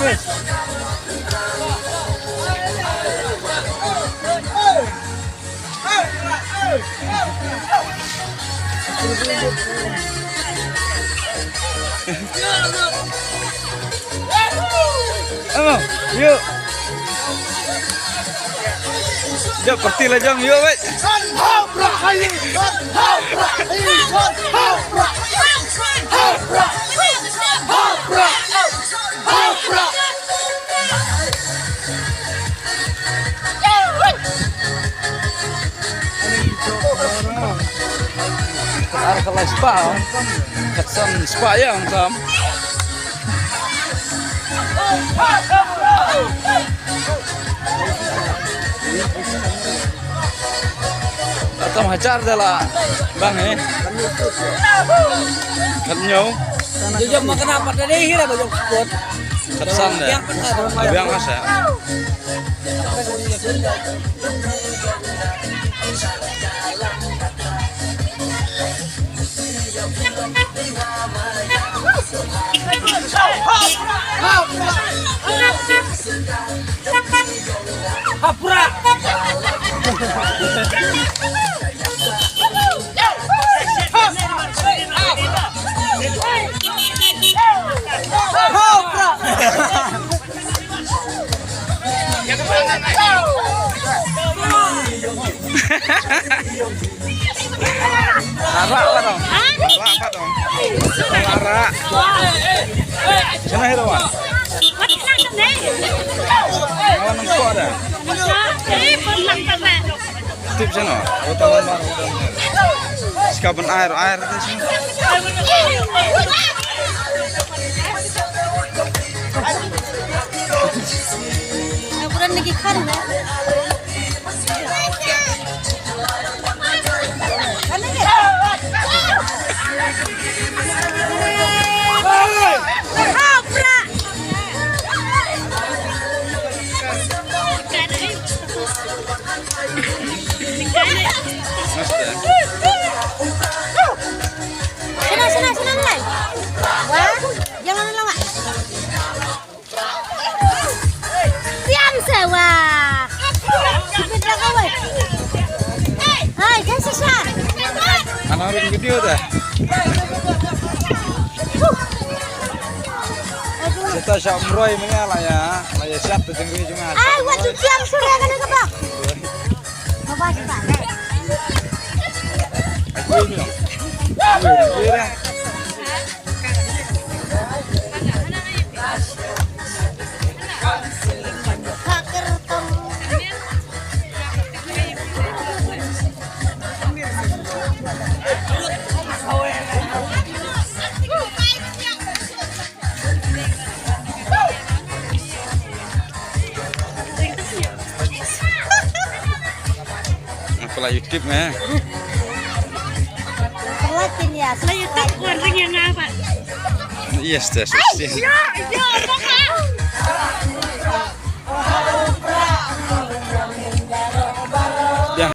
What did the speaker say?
Mas. Oh, yuk. Yuk, pasti lah jong, yuk, wait. Kalau spa, kesan spa yang tam. Atau hajar adalah bang kan nyaw. Jujur makan apa tadi hira baju kuat. Kesan deh. Yang masa. Hapura. Lara apa dong? Lara apa dong? Lara. Sana itu Wan. Malam nengko ada. Tip sana. Utaman baru. Sekapan air di sini. Bukan lagi kan ya? Sana nilai. Wah, jangan lama. Siam sewa. Kita kawai. Hai, jangan susah. Anak orang video dah. Kita syamroy mengalah ya. Laya siap tu jengri cuma. Ai, wajib siam sudah kan ke Pak? Apa sih Pak? Aku ini. Iya. Apalah YouTube mah. Perlatin ya. Lah YouTube warnanya yang apa? Yes, dah. Ya, apa?